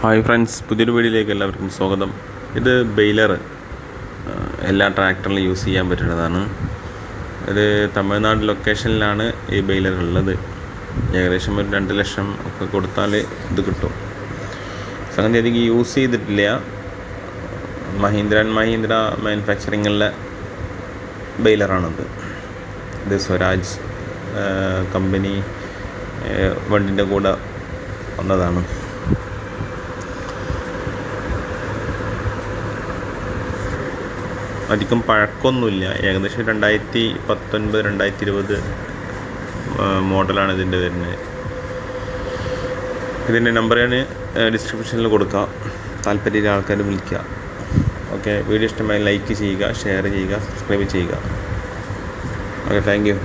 Hi friends, പുതിയൊരു വീഡിയോയിലേക്ക് എല്ലാവർക്കും സ്വാഗതം. ഇത് ബെയിലർ എല്ലാ ട്രാക്ടറിലും യൂസ് ചെയ്യാൻ പറ്റുന്നതാണ്. ഇത് തമിഴ്നാട് ലൊക്കേഷനിലാണ് ഈ ബെയിലർ ഉള്ളത്. ഏകദേശം ഒരു 2 ലക്ഷം ഒക്കെ കൊടുത്താൽ ഇത് കിട്ടും. സംഗതി അധികം യൂസ് ചെയ്തിട്ടില്ല. മഹീന്ദ്ര ആൻഡ് മഹീന്ദ്ര മാനുഫാക്ചറിങ്ങുള്ള ബെയിലറാണിത്. ഇത് സ്വരാജ് കമ്പനി വണ്ടിൻ്റെ കൂടെ വന്നതാണ്. അധികം പഴക്കമൊന്നുമില്ല. ഏകദേശം 2019-2020 മോഡലാണ് ഇതിൻ്റെ വരുന്നത്. ഇതിൻ്റെ നമ്പർ ഞാൻ ഡിസ്ക്രിപ്ഷനിൽ കൊടുക്കാം. താല്പര്യമുള്ള ആൾക്കാർ വിളിക്കുക. ഓക്കെ, വീഡിയോ ഇഷ്ടമായി ലൈക്ക് ചെയ്യുക, ഷെയർ ചെയ്യുക, സബ്സ്ക്രൈബ് ചെയ്യുക. Okay, thank you.